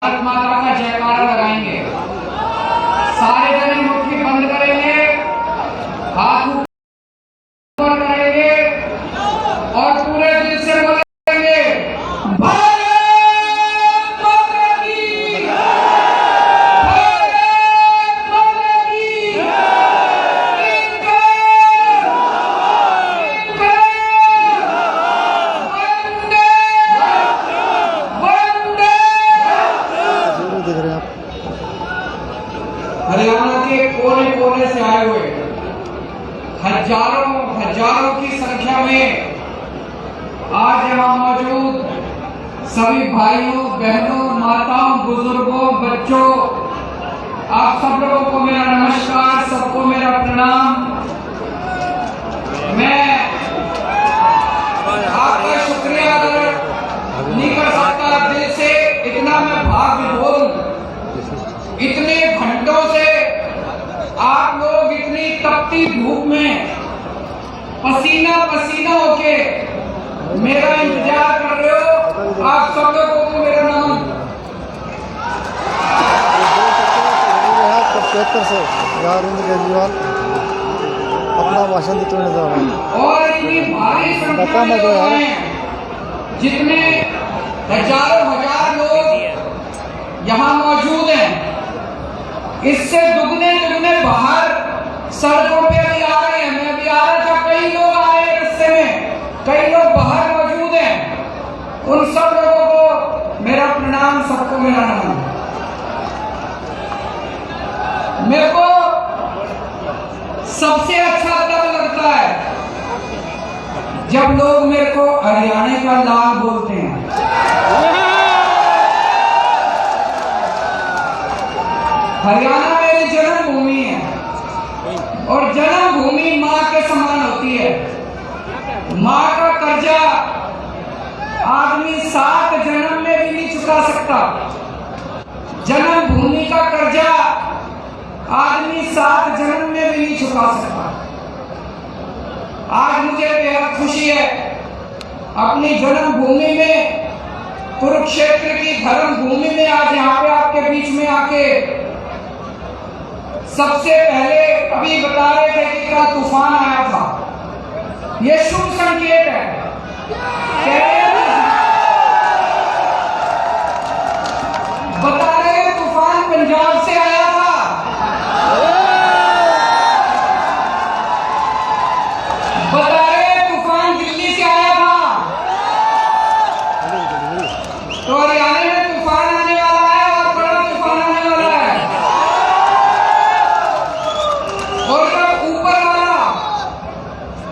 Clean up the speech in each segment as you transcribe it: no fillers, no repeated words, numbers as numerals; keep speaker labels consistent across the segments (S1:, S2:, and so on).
S1: भारत माता का जयकारा लगाएंगे। सारे जने मुट्ठी बंद करेंगे, हाथ ऊपर करेंगे और पूरे दिल से बोलेंगे भारत माता की, भारत माता की, हरियाणा के कोने कोने से आए हुए हजारों हजारों की संख्या में आज यहाँ मौजूद सभी भाइयों बहनों माताओं बुजुर्गों बच्चों, आप सब लोगों को मेरा नमस्कार, सबको मेरा प्रणाम। मैं आपका शुक्रिया अदा नहीं कर सकता दिल से, इतना मैं भाव विभोर। इतने घंटों से आप लोग इतनी तपती धूप में पसीना पसीना होके मेरा इंतजार कर रहे हो। आप सब लोगों को मेरा नमन।
S2: से अरविंद केजरीवाल अपना भाषण देते हुए नजर आ रहे हैं
S1: और इतनी भारी संख्या में लोग आए हैं, जितने हजारों हजार लोग यहाँ मौजूद हैं, इससे दुगने दुगने बाहर सड़कों पे अभी आ रहे हैं। मैं भी आ रहा था, कई लोग आए रास्ते में, कई लोग बाहर मौजूद हैं। उन सब लोगों को मेरा प्रणाम, सबको मेरा नमन। मेरे को सबसे अच्छा तब लगता है जब लोग मेरे को हरियाणा का लाल बोलते हैं। हरियाणा मेरी जन्मभूमि है और जन्मभूमि माँ के समान होती है। माँ का कर्जा आदमी 7 जन्म में भी नहीं चुका सकता। जन्मभूमि का कर्जा आदमी 7 जन्म में भी नहीं चुका सकता। आज मुझे बेहद खुशी है अपनी जन्मभूमि में, कुरुक्षेत्र की धर्म भूमि में आज यहाँ पे आपके बीच में आके सबसे पहले अभी बता रहे थे कि कल तूफान आया था। ये शुभ संकेत है। बता रहे तूफान पंजाब से आया था, बता रहे तूफान दिल्ली से आया था, तो हरियाणा में तूफान आने वाला है और बड़ा तूफान आने वाला है। और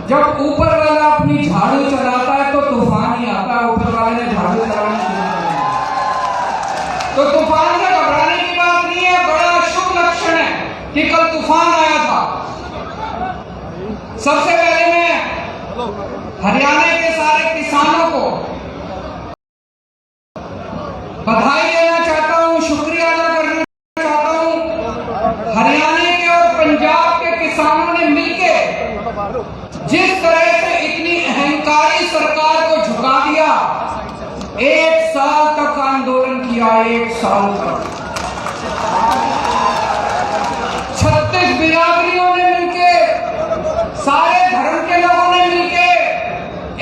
S1: जब ऊपर वाला अपनी झाड़ू चलाता है तो तूफान ही आता है। ऊपर वाले ने झाड़ू चलाना शुरू कर दिया तो तूफान से घबराने की बात नहीं है। बड़ा शुभ लक्षण है कि कल तूफान आया था। सबसे पहले मैं हरियाणा के सारे किसानों को बधाई देना चाहता हूं, शुक्रिया अदा करना चाहता हूं। हरियाणा के और पंजाब के किसानों ने मिलकर जिस तरह से इतनी अहंकारी सरकार को झुका दिया, 1 साल तक आंदोलन किया, 1 साल तक 36 बिरादरियों ने मिलकर, सारे धर्म के लोगों ने मिलकर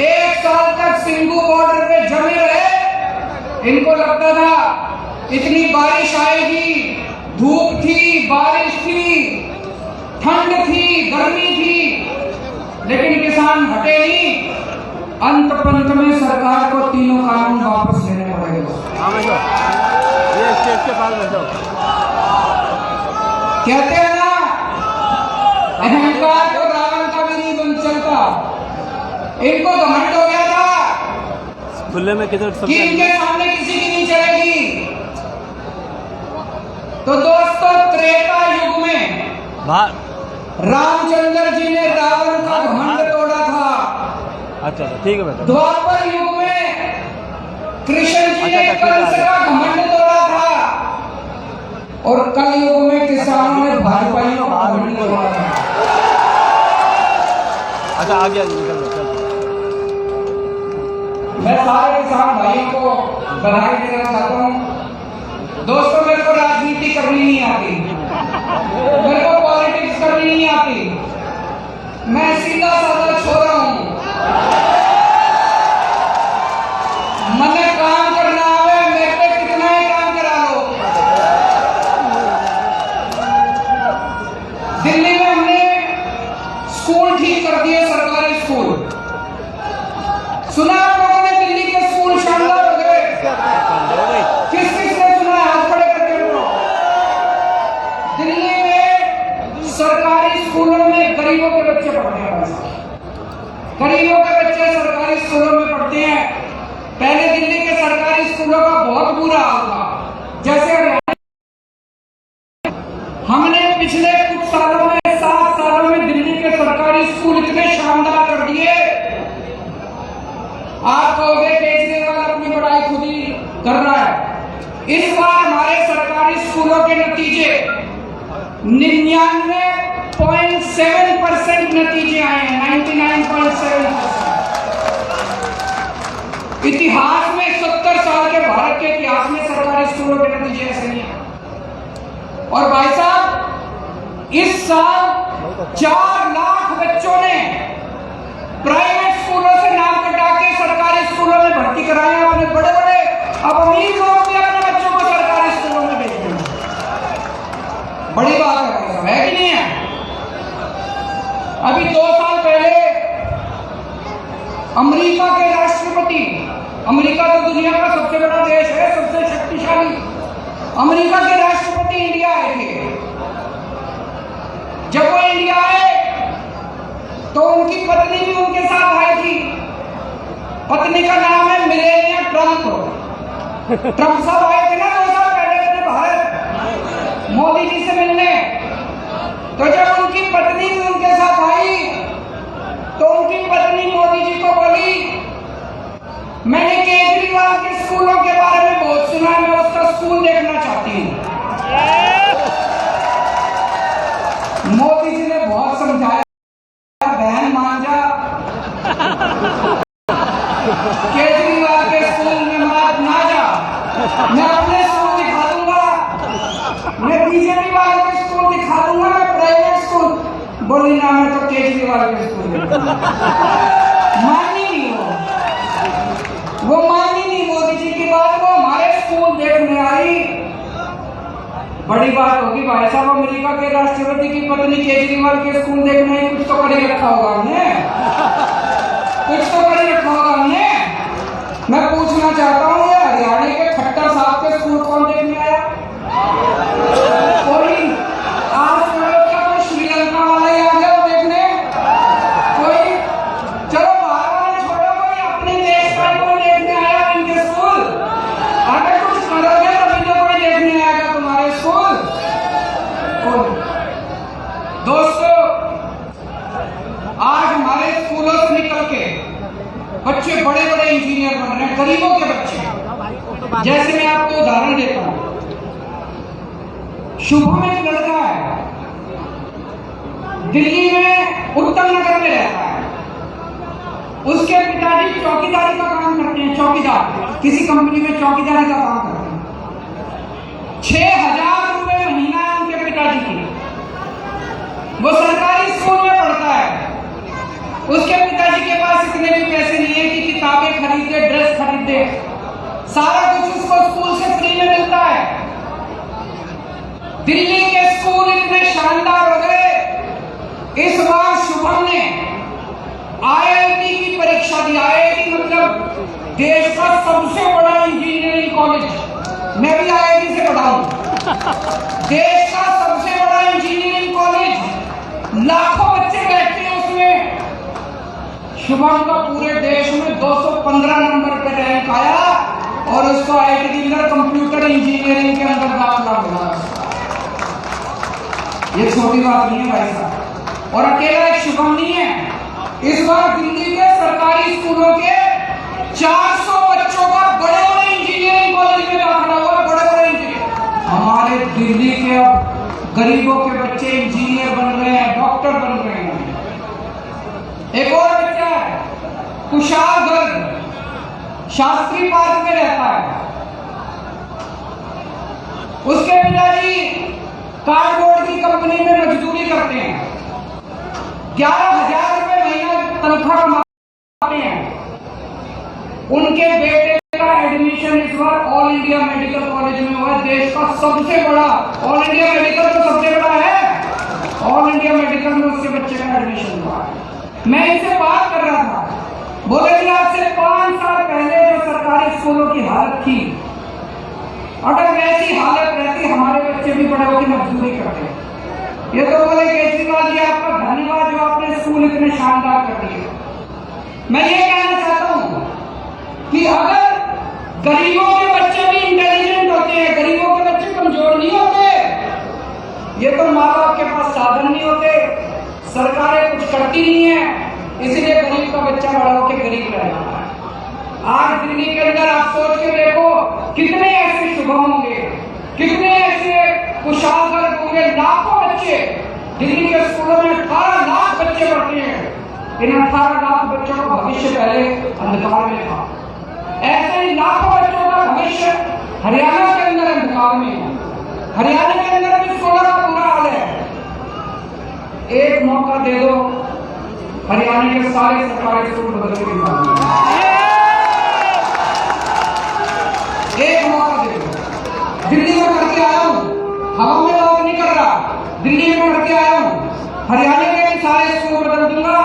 S1: 1 साल तक सिंघू बॉर्डर पे जमे रहे। इनको लगता था इतनी बारिश आएगी, धूप थी, बारिश थी, ठंड थी, गर्मी थी, लेकिन किसान हटे नहीं। अंत पंत में सरकार को तीनों कानून वापस लेने पड़ेंगे।
S2: ये स्टेज के पास बैठो।
S1: कहते हैं ना, अहंकार तो रावण का भी नहीं बन चलता। इनको घमंड हो गया था
S2: खुले में किधर
S1: कि इनके सामने किसी की नहीं चलेगी। तो दोस्तों, त्रेता युग में रामचंद्र जी ने रावण का घमंड तोड़ा था।
S2: अच्छा ठीक है बेटा।
S1: द्वापर युग में कृष्ण जी ने कंस का घमंड तोड़ा था और कल युग में किसानों ने भाजपाइयों का घमंड तोड़ा था।
S2: अच्छा आ गया, निकल चल।
S1: मैं सारे किसान भाइयों को बधाई देना चाहता हूँ। दोस्तों मेरे को राजनीति करनी नहीं आती, मेरे को पॉलिटिक्स करनी नहीं आती, मैं सीधा साधा छोरा हूं। मने काम करना आवे, मेरे पे कितना ही काम करा लो। दिल्ली में हमने स्कूल ठीक कर दिए, सरकारी स्कूल। सुना आप लोगों ने दिल्ली के स्कूल शानदार हो गए? किस किस ने सुना है? हाथ खड़े करके बोलो। दिल्ली में सरकारी स्कूलों में गरीबों के बच्चे पढ़ते हैं। गरीबों के बच्चे सरकारी स्कूलों में पढ़ते हैं। पहले दिल्ली के सरकारी स्कूलों का बहुत बुरा हाल था। जैसे हमने पिछले कुछ सालों में, 7 सालों में दिल्ली के सरकारी स्कूल इतने शानदार कर दिए। आप कहोगे केजरीवाल अपनी पढ़ाई खुद ही कर रहा है। इस बार हमारे सरकारी स्कूलों के नतीजे 99.7% नतीजे आए हैं। 99.7%। इतिहास में 70 साल के भारत के इतिहास में सरकारी स्कूलों के नतीजे ऐसे नहीं हैं। और भाई साहब, इस साल 4 लाख बच्चों ने प्राइवेट स्कूलों से नाम कटा के सरकारी स्कूलों में भर्ती कराए। अपने बड़े बड़े अब अमीर लोग भी अपने बच्चों को सरकारी स्कूलों में भेज रहे हैं। बड़ी बात है कि नहीं है? अभी 2 साल पहले अमेरिका के राष्ट्रपति, अमेरिका तो दुनिया का सबसे बड़ा देश है, सबसे शक्तिशाली, अमेरिका के राष्ट्रपति इंडिया आए थे। जब वो इंडिया आए तो उनकी पत्नी भी उनके साथ आई थी। पत्नी का नाम है मेलानिया ट्रंप। ट्रंप साहब आए थे ना 2 साल पहले अपने भारत मोदी जी से मिलने। तो जब उनकी पत्नी भी उनके साथ आई तो उनकी पत्नी मोदी जी को बोली, मैंने केजरीवाल के स्कूलों के बारे में बहुत सुना है, मैं उसका स्कूल देखना चाहती हूँ। मोदी जी ने बहुत समझाया, बहन मान जा, केजरीवाल के स्कूल में मत ना जा, मैं अपने स्कूल दिखा दूंगा, मैं बीजेपी वालों के स्कूल दिखा दूंगा, मैं प्राइवेट स्कूल। बोली ना, मैं तो केजरीवाल के स्कूल मानी नहीं, वो मानी नहीं मोदी जी की बात। वो हमारे स्कूल देखने आई। बड़ी बात होगी भाई साहब, अमेरिका के राष्ट्रपति की पत्नी केजरीवाल के स्कूल देखने आई। कुछ तो कर ही रखा होगा हमने, कुछ तो कर ही रखा होगा हमने। मैं पूछना चाहता हूँ, ये हरियाणा के खट्टर साहब के स्कूल कौन देखने आया? कोई? आज क्या कोई श्रीलंका वाला ही आ गया देखने? कोई? चलो बाहर वाले छोड़ो, कोई अपने देश का कोई देखने आया इनके स्कूल? अगर कुछ करोगे तभी तो कोई देखने आएगा तुम्हारे स्कूल। दोस्तों, आज हमारे स्कूलों से निकल के बच्चे बड़े बड़े इंजीनियर बन रहे हैं, गरीबों के बच्चे। जैसे मैं आपको उदाहरण देता हूं, शुभम एक लड़का है, दिल्ली में उत्तम नगर में रहता है। उसके पिताजी चौकीदारी का काम करते हैं, चौकीदार, किसी कंपनी में चौकीदारी का काम करते हैं। 6,000 रुपए महीना है उनके पिताजी की। वो सरकारी स्कूल में पढ़ता है। उसके पिताजी के पास इतने भी पैसे नहीं है कि किताबें खरीदे, ड्रेस खरीदे। सारा कुछ उसको स्कूल से फ्री में मिलता है। दिल्ली के स्कूल इतने शानदार हो गए, इस बार शुभम ने आईआईटी की परीक्षा दी। आईआईटी मतलब देश का सबसे बड़ा इंजीनियरिंग कॉलेज। मैं भी आईआईटी से पढ़ा हूं। देश का सबसे बड़ा इंजीनियरिंग कॉलेज, लाखों बच्चे बैठते हैं उसमें। शुभम का पूरे देश में 215 नंबर पर रैंक आया और उसको आईआईटी के अंदर कंप्यूटर इंजीनियरिंग के अंदर दाखिला मिला। ये छोटी बात नहीं है भाई साहब। और अकेला एक शुभम नहीं है, इस बार दिल्ली के सरकारी स्कूलों के 400 बच्चों का बड़े बड़े इंजीनियरिंग कॉलेज में दाखिला हुआ। बड़े बड़े इंजीनियर हमारे दिल्ली के अब गरीबों के बच्चे इंजीनियर बन रहे हैं, डॉक्टर बन रहे हैं। एक और बच्चा है कुशाल गर्ग, शास्त्री पार्क में रहता है। उसके पिताजी कार्डबोर्ड की कंपनी में मजदूरी करते हैं, 11,000 रुपए महीना तनख्वाह कमाते हैं। उनके बेटे का एडमिशन इस बार ऑल इंडिया मेडिकल कॉलेज में हुआ, देश का सबसे बड़ा। ऑल इंडिया मेडिकल तो सबसे बड़ा है, ऑल इंडिया मेडिकल में उसके बच्चे का एडमिशन हुआ। मैं इनसे बात कर रहा था, बोले कि आज से 5 साल पहले जो सरकारी स्कूलों की हालत थी, अगर वैसी हालत रहती हमारे बच्चे भी बड़े होकर मजदूरी करते। ये तो बोले केजरीवाल जी आपका धन्यवाद जो आपने स्कूल इतने शानदार कर दिए। मैं ये कहना चाहता हूं कि अगर गरीबों के बच्चे भी इंटेलिजेंट होते हैं, गरीबों के बच्चे कमजोर नहीं होते। ये तो माँ बाप के पास साधन नहीं होते, सरकारें कुछ करती नहीं है, इसलिए गरीब का बच्चा बड़ा होकर गरीब रह जाता है। आज दिल्ली के अंदर आप सोच के देखो कितने ऐसे शुभम होंगे, कितने ऐसे कुशाल वर्ग होंगे, लाखों बच्चे दिल्ली के स्कूलों में 18 लाख बच्चे पढ़ते हैं। इन 18 लाख बच्चों का भविष्य पहले अंधकार में था। ऐसे ही लाखों बच्चों का भविष्य हरियाणा के अंदर अंधकार में है। हरियाणा के अंदर भी स्कूलों का बुरा हाल है। एक मौका दे दो, हरियाणा के सारे सरकारी स्कूल बदल के दिखाएंगे। एक मौका दे दो। दिल्ली में करके आया हूं, हवा में बात नहीं कर रहा, दिल्ली में करके आया हूं। हरियाणा के सारे स्कूल बदल दूंगा,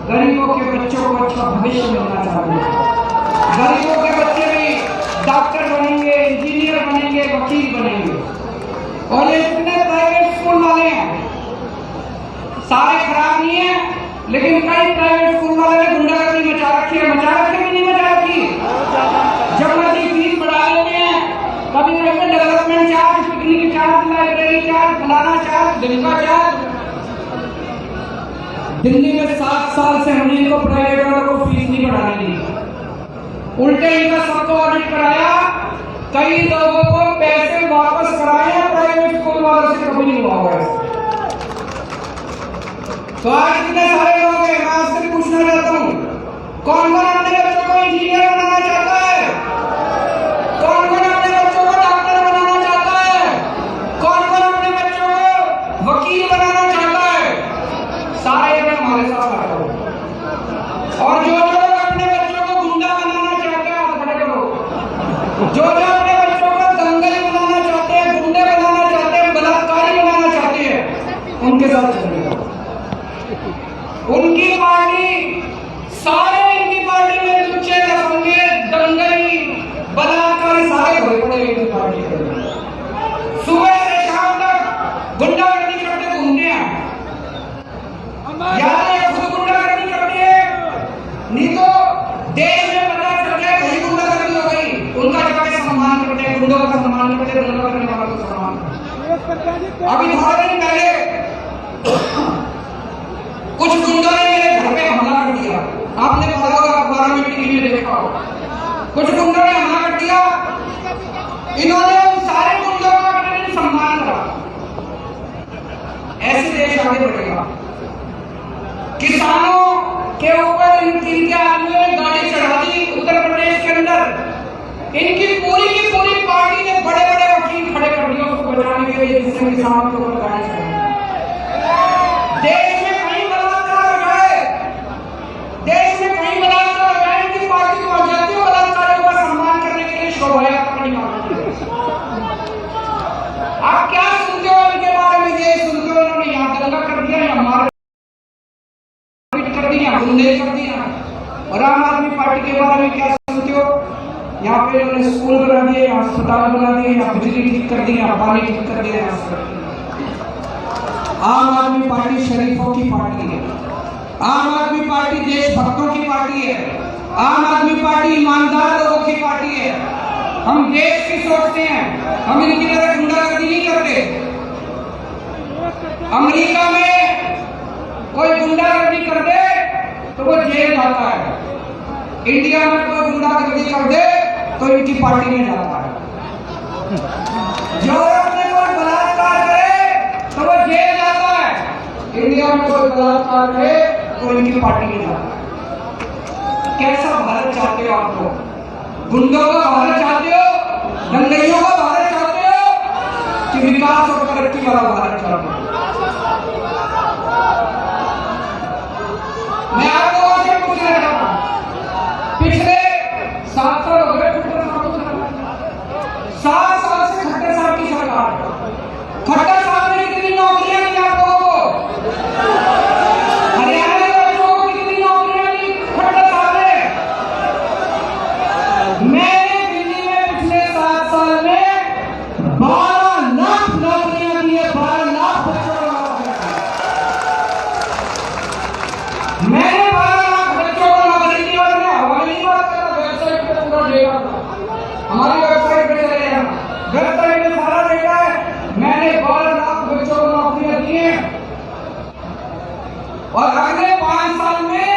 S1: गरीबों के बच्चों को अच्छा भविष्य मिलना चाहिए। गरीबों के बच्चे भी डॉक्टर बनेंगे, इंजीनियर बनेंगे, वकील बनेंगे। और ये जितने प्राइवेट स्कूल वाले हैं सारे खराब नहीं है, लेकिन कई प्राइवेट स्कूल वाले ने गुंडागर्दी मचा रखी है। मचा रखी कि नहीं मचा रखी? जब मर्जी फीस बढ़ा लेते हैं, कभी development charge, picnic charge, library charge, फलाना चार्ज, दिन का चार्ज। दिल्ली में 7 साल से हमने इनको प्राइवेट वालों को फीस नहीं बढ़ाने दी, उल्टे इनका सबको ऑडिट कराया, कई लोगों को पैसे वापस कराए, प्राइवेट स्कूल वालों से कभी नहीं हुआ हुआ। तो आज कितने सारे लोग हैं, मैं आपसे पूछना चाहता हूं, कौन कौन अपने बच्चों को इंजीनियर बनाना चाहता है? कौन कौन अपने बच्चों को डॉक्टर बनाना चाहता है? कौन कौन अपने बच्चों को वकील बनाना चाहता है? सारे लोग हमारे साथ आए हो। और जो लोग अपने बच्चों को गुंडा बनाना चाहते हैं, आप खड़े करो। जो अपने बच्चों को दंगल बनाना चाहते हैं, गुंडे बनाना चाहते हैं, बलात्कारी बनाना चाहते हैं, उनके साथ चलिए। उनकी पार्टी, सारे इनकी पार्टी में लुच्चे, लफंगे, दंगई, बलात्कारी सारे भरे पड़े इनकी पार्टी के। सुबह से शाम तक गुंडागर्दी करते घूमते हैं, या खुद गुंडागर्दी करते हैं, नहीं तो देश में पता चल गया कहीं गुंडागर्दी हो गई, उनका जगह सम्मान करते हैं, गुंडों का सम्मान करते हैं, गुंडा करने वालों का सम्मान करते हैं। अभी थोड़े दिन पहले कुछ गुंडों ने मेरे घर पे हमला कर दिया, आपने पढ़ा होगा, अखबारों में, टीवी में देखा होगा। कुछ गुंडों ने हमला कर दिया, इन्होंने उन सारे गुंडों का अपने सम्मान करा। ऐसे देश आगे बढ़ेगा। किसानों के ऊपर इनके आदमियों ने गाड़ी चढ़ा दी उत्तर प्रदेश के अंदर। इनकी पूरी की पूरी पार्टी ने बड़े बड़े वकील खड़े कर दिए उसको बचाने के लिए, जिससे किसानों के ऊपर गाड़ी चढ़ाई। देश में कहीं बलात्कार हो जाए, देश में कहीं बलात्कार हो जाए, इनकी पार्टी पहुंच जाती है बलात्कारियों का सम्मान करने के लिए शोभा यात्रा निकालती है। आप क्या सुनते हो इनके बारे में? ये सुनते हो इन्होंने यहाँ दंगा कर दिया, या मार कर दिया, गुंडे कर दिया। और आम आदमी पार्टी के बारे में क्या सुनते हो? यहाँ पे इन्होंने स्कूल बना दिए, यहाँ अस्पताल बना दिए, यहाँ बिजली ठीक कर दी, यहाँ पानी ठीक कर दिया। आम आदमी पार्टी शरीफों की पार्टी है, आम आदमी पार्टी देशभक्तों की पार्टी है, आम आदमी पार्टी ईमानदार लोगों की पार्टी है। हम देश की सोचते हैं, हम इनकी तरह गुंडागर्दी नहीं करते। अमेरिका में कोई गुंडागर्दी कर दे तो वो जेल जाता है, इंडिया में कोई गुंडागर्दी कर दे तो इनकी पार्टी में जाता है। यूरोप में कोई बलात्कार करे तो वो जेल जाता है, इंडिया में कोई बलात्कार करे तो इनकी पार्टी में जाता है। कैसा भारत चाहते हो आप लोग? गुंडों का भारत चाहते हो? दंगइयों का भारत चाहते हो? विकास और तरक्की वाला भारत चाहते हैं। मैं आप लोगों से पूछना चाहता हूं, पिछले 7 साल हो गए खट्टर साहब को सरकार, 7 साल से खट्टर साहब की सरकार। खट्टर साहब ने कितनी नौकरियां दी आप लोगों को? हरियाणा के बच्चों को कितनी नौकरियां दी खट्टर साहब ने? मैंने दिल्ली में पिछले 7 साल में 12 लाख नौकरियां दी है, 12 लाख बच्चों को नौकरियां दी। मैंने 12 लाख बच्चों को नौकरी दी और मैं हवाले की बात कर रहा, वेबसाइट पे पूरा डेटा हमारी वेबसाइट पे चले जाना, वेबसाइट में सारा डेटा है। मैंने 12 लाख बच्चों को नौकरियां दी हैं और अगले 5 साल में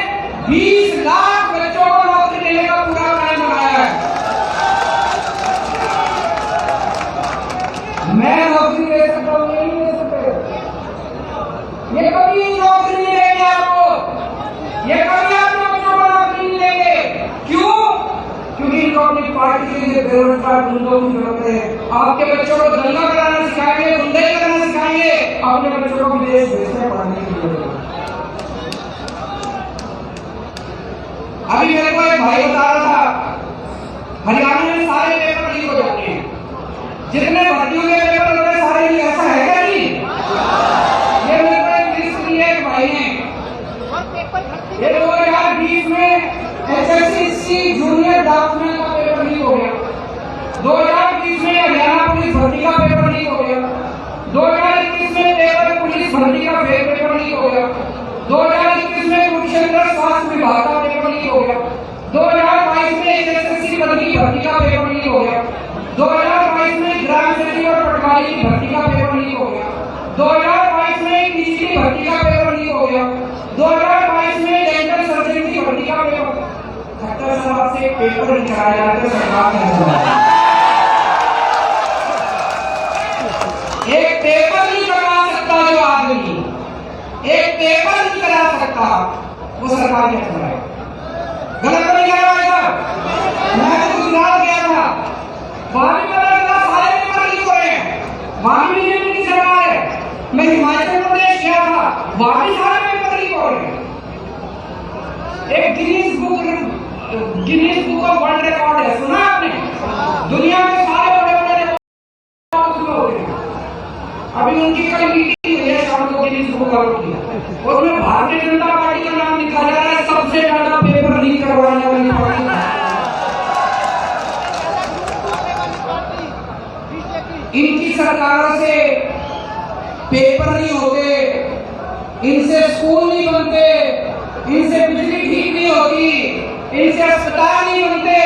S1: 20 लाख बच्चों को नौकरी देने का पूरा प्लान बनाया है। मैं नौकरी दे सकता हूं, ये नहीं दे सकते। ये कभी नौकरी नहीं देंगे आपको, ये कभी आपके बच्चों को नौकरी नहीं देंगे। क्यों? क्योंकि इनको अपनी पार्टी के लिए बेरोजगार गुंडों की जरूरत है। आपके बच्चों को दंगा कराना सिखाएंगे, गुंडाई करना सिखाएंगे, अपने बच्चों को विदेश भेजने पढ़ने के लिए। अभी मेरे को एक भाई बता रहा था, हरियाणा में सारे पेपर लीक हो जाते हैं, जितने भर्तियों के पेपर होते हैं सारे लीक। ऐसा है क्या जी? ये मेरे को एक लिस्ट दी है एक भाई ने। ये 2020 में एसएससी जूनियर डॉक्यूमेंट का पेपर लीक हो गया। 2020 में हरियाणा पुलिस भर्ती का पेपर लीक हो गया। 2021 में पेपर पुलिस भर्ती का पेपर लीक हो गया। 2021 में कुरुक्षेत्र स्वास्थ्य विभाग का पेपर लीक हो गया। 2022 में एसएससी भर्ती का पेपर लीक हो गया। 2022 में ग्राम सचिव और पटवारी की भर्ती का पेपर लीक हो गया। 2022 में टीसी की भर्ती का पेपर लीक हो गया। 2022 में डेंटल सर्जन की भर्ती का पेपर। खट्टर साहब से पेपर निकाला जाता है सरकार ने। एक पेपर नहीं करवा सकता जो आदमी, एक पेपर नहीं करा सकता, वो सरकार के अंदर है। गलत नहीं कह रहा है। मैं तो गुजरात गया था, वहां भी पता चला सारे पेपर लीक हो रहे हैं। वहां भी बीजेपी की सरकार है। मैं हिमाचल प्रदेश गया था, वहां भी सारे पेपर लीक हो रहे हैं। एक Guinness book of world record है, सुना आपने? दुनिया के सारे बड़े बड़े रिकॉर्ड होते हैं। अभी उनकी कल मीटिंग हुई है शाम को गिनीज बुक ऑफ की, उसमें भारतीय जनता पार्टी का नाम लिखा जा रहा है सबसे ज्यादा पेपर लीक करवाने वाली पार्टी। इनकी सरकारों से पेपर नहीं होते, इनसे स्कूल नहीं बनते, इनसे बिजली ठीक नहीं होती, इनसे अस्पताल नहीं बनते।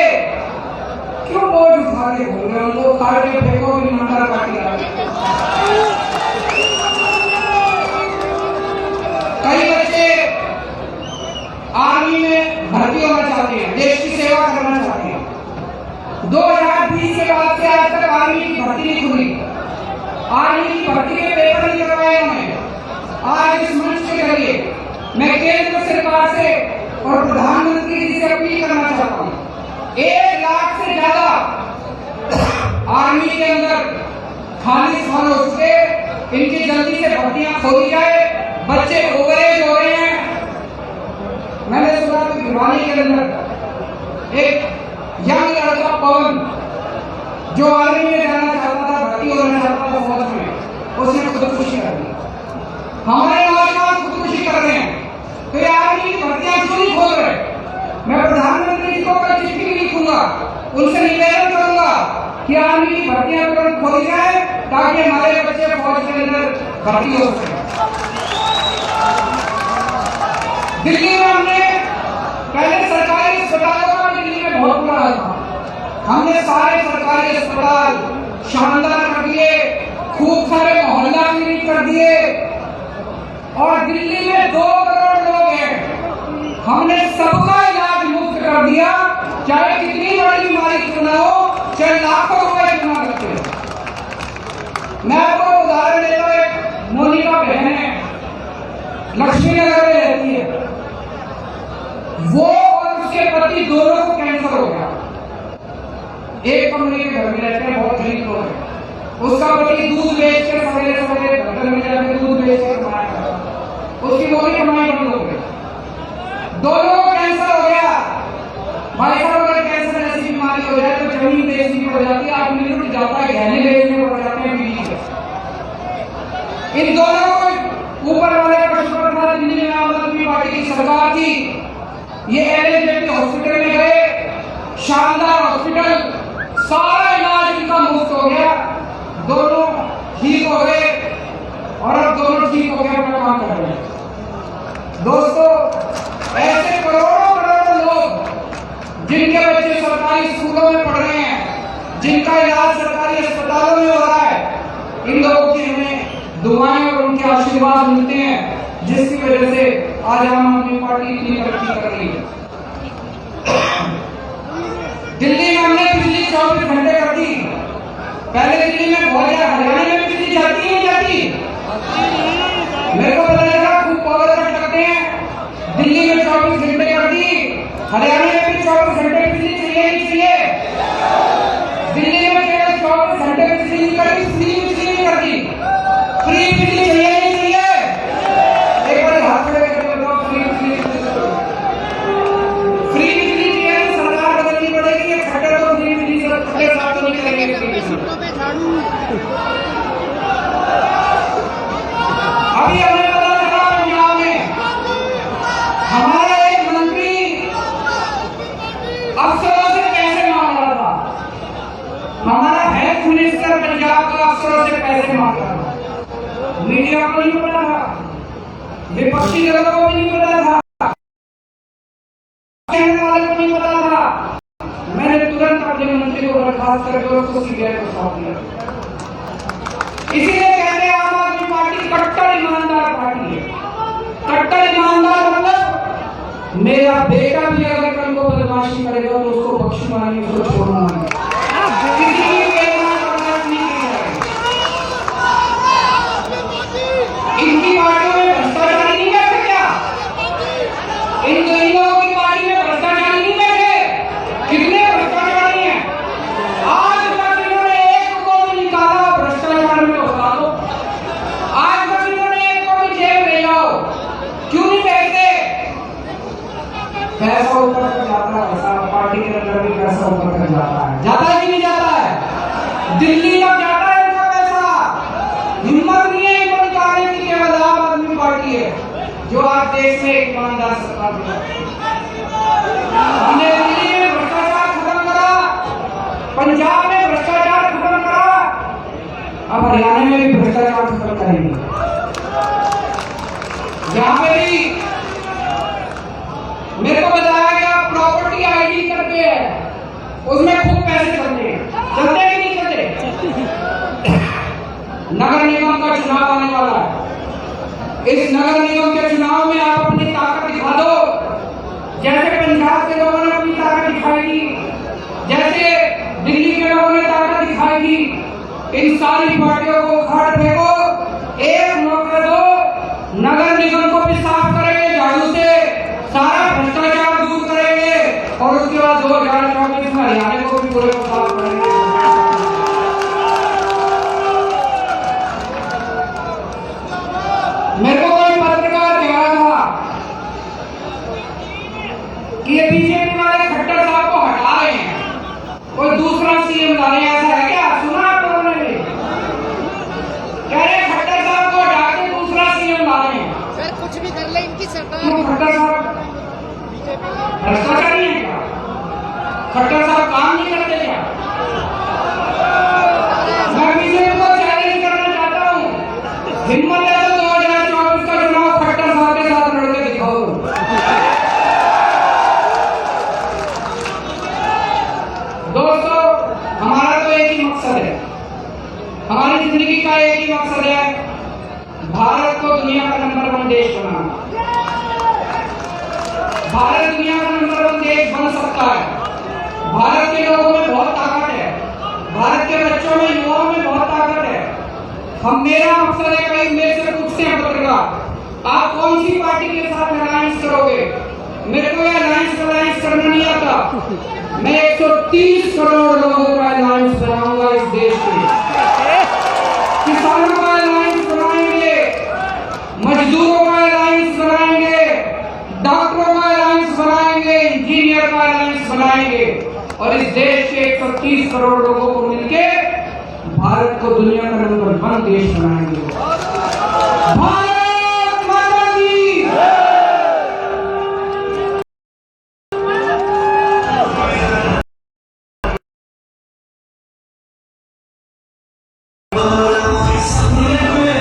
S1: क्यों बोझ उठा के बोल रहे हो? उनको उखाड़ के फेंको, ईमानदार पार्टी आ। कई बच्चे आर्मी में भर्ती होना चाहते हैं, देश की सेवा करना चाहते हैं। 2020 के बाद से आज तक आर्मी की भर्ती नहीं खुली, आर्मी की भर्ती के पेपर नहीं करवाए उन्होंने। आज इस मंच के जरिए मैं केंद्र सरकार से और प्रधानमंत्री जी से अपील करना चाहता हूँ, 1 लाख से ज्यादा आर्मी के अंदर खाली स्थान हो चुके, इनकी जल्दी से भर्तियां खोली जाए। बच्चे ओवरेज हो रहे हैं। मैंने सुना कि भिवानी के अंदर एक यंग लड़का पवन जो आर्मी में जाना चाहता था, भर्ती होना चाहता था फौज में, उसने खुदकुशी कर दी। हमारे नौजवान खुदकुशी कर रहे हैं, तो ये आर्मी की भर्तियां क्यों नहीं खोल रहे? मैं प्रधानमंत्री जी को कल चिट्ठी भी लिखूंगा, उनसे निवेदन करूंगा कि आर्मी की भर्तियां तुरंत खोली जाए ताकि हमारे बच्चे फौज के अंदर भर्ती हो सके। दिल्ली में हमने पहले सरकारी अस्पतालों का दिल्ली में बहुत बुरा हाल था। हमने सारे सरकारी अस्पताल शानदार कर दिए, खूब सारे मोहल्ला क्लिनिक कर दिए और दिल्ली में 2 करोड़ लोग हैं, हमने सबका इलाज मुफ्त कर दिया, चाहे कितनी बड़ी बीमारी क्यों ना हो, चाहे लाखों रुपए क्यों ना लगते। मैं आपको उदाहरण देता हूं, एक मोनिका बहन है, लक्ष्मी नगर में रहती है, वो और उसके पति दोनों को कैंसर हो गया। एक कमरे के घर में रहते हैं, बहुत गरीब लोग हैं। उसका पति दूध बेच कर सवेरे सवेरे घर में जाकर दूध बेच कर कमाया करता था। उसकी पूरी कमाई बंद हो गई। दोनों को कैंसर हो गया। भाई साहब अगर कैंसर ऐसी बीमारी हो जाए तो जमीन बेचनी पड़ जाती है, आदमी लुट जाता है, गहने बेचने पड़ जाते हैं बीवी के। इन दोनों को ऊपर वाले का शुक्र था, दिल्ली में आम आदमी पार्टी की सरकार थी। ये एलएनजेपी हॉस्पिटल में गए, शानदार हॉस्पिटल, सारा इलाज इनका मुफ्त हो गया। दोनों ठीक हो गए और अब दोनों ठीक हो गए, अपना काम कर रहे हैं। दोस्तों, ऐसे करोड़ों करोड़ों लोग जिनके बच्चे सरकारी स्कूलों में पढ़ रहे हैं, जिनका इलाज सरकारी अस्पतालों में हो रहा है, इन लोगों की हमें दुआएं और उनके आशीर्वाद मिलते हैं, जिसकी वजह से आज आम आदमी पार्टी इतनी तरक्की कर रही है। दिल्ली में हमने बिजली 24 घंटे कर दी। पहले दिल्ली में बहुत ज्यादा, हरियाणा में बिजली जाती है नहीं जाती? मेरे को पता लगा खूब पावर कट करते हैं। दिल्ली में 24 घंटे कर दी, हरियाणा में भी 24 घंटे बिजली चाहिए नहीं चाहिए? दिल्ली में केवल 24 घंटे बिजली नहीं कर दी, फ्री बिजली नहीं कर दी। फ्री बिजली चाहिए नहीं चाहिए? एक बार हाथ खड़े करके बताओ, फ्री बिजली चाहिए तो सरकार बदलनी पड़ेगी। खट्टर तो फ्री बिजली के साथ तो नहीं करेंगे। अभी हमें पता चला पंजाब में हमारा एक मंत्री अफसरों से पैसे मांग रहा था। हमारा हेल्थ मिनिस्टर पंजाब का अफसरों से पैसे मांग रहा था। मीडिया को नहीं पता था, विपक्षी दलों को भी नहीं पता था, कहने वाले को नहीं पता था। मैंने तुरंत अपने मंत्री को बर्खास्त करके उसको सीबीआई को सौंप दिया। इसीलिए कहते हैं आम आदमी पार्टी कट्टर ईमानदार पार्टी है। कट्टर ईमानदार मतलब मेरा बेटा भी अगर कल को बदमाशी करेगा तो उसको बख्शवानी, उसको छोड़ना नहीं। किसी की बेईमान बर्दाश्त नहीं की जाएगी। इनकी पार्टियों में भ्रष्टाचारी नहीं बैठे क्या? इन लोगों की पार्टी में भ्रष्टाचारी नहीं बैठे? कितने भ्रष्टाचारी हैं? आज तक इन्होंने एक को भी निकाला भ्रष्टाचार में होता तो? आज तक इन्होंने एक को भी जेल ले जाओ, क्यों नहीं बैठते? पैसा ऊपर तक जाता है, पार्टी के अंदर भी पैसा ऊपर तक जाता है। जाता है कि नहीं जाता है? दिल्ली तक जाता है इनका पैसा। हिम्मत नहीं है इनको निकालने की। केवल आम आदमी पार्टी है जो आज देश में एक ईमानदार सरकार है। हमने दिल्ली में भ्रष्टाचार खत्म करा, पंजाब में भ्रष्टाचार खत्म करा, अब हरियाणा में भी भ्रष्टाचार खत्म करेंगे। यहाँ पे भी मेरे को बताया गया प्रॉपर्टी आईडी करके है, उसमें खूब पैसे चलते हैं। चलते कि नहीं चलते? नगर निगम का चुनाव आने वाला है। इस नगर निगम के चुनाव में आप अपनी ताकत दिखा दो, जैसे पंजाब के लोगों ने अपनी ताकत दिखाई थी, जैसे दिल्ली के लोगों ने ताकत दिखाई थी। इन सारी पार्टियों को उखाड़ फेंको, एक मौका दो, नगर निगम को भी साफ करेंगे झाड़ू से, सारा भ्रष्टाचार दूर करेंगे और उसके बाद 2024 में हरियाणा को भी पूरे को साफ करेंगे। मेरे को कोई पत्रकार कह रहा था कि ये बीजेपी वाले खट्टर साहब को हटा रहे हैं, कोई दूसरा सीएम ला रहे हैं, ऐसा है क्या? सुना आप लोगों ने भी? कह रहे खट्टर साहब को हटा के दूसरा सीएम ला रहे हैं।
S3: सर कुछ भी कर ले इनकी सरकार।
S1: क्यों? खट्टर साहब भ्रष्टाचारी है क्या? खट्टर साहब काम नहीं करते क्या? मैं बीजेपी को चैलेंज करना चाहता हूँ, हिम्मत है तो 2024 का चुनाव खट्टर साहब के साथ लड़के दिखाओ। दोस्तों, हमारा तो एक ही मकसद है, हमारी जिंदगी का एक ही मकसद है, भारत को दुनिया का नंबर 1 देश बनाना। भारत दुनिया का नंबर 1 देश बन सकता है। भारत के लोगों में बहुत ताकत है, भारत के बच्चों में, युवाओं में बहुत ताकत है। हम, मेरा मकसद है, कई मेरे से पूछते हैं पत्रकार, आप कौन सी पार्टी के साथ अलायंस करोगे? मेरे को अलायंस करना नहीं आता। मैं 130 करोड़ लोगों का अलायंस बनाऊंगा इस देश में। इंजीनियर का अलायंस बनाएंगे और इस देश के 130 करोड़ लोगों को मिलके भारत को दुनिया का नंबर 1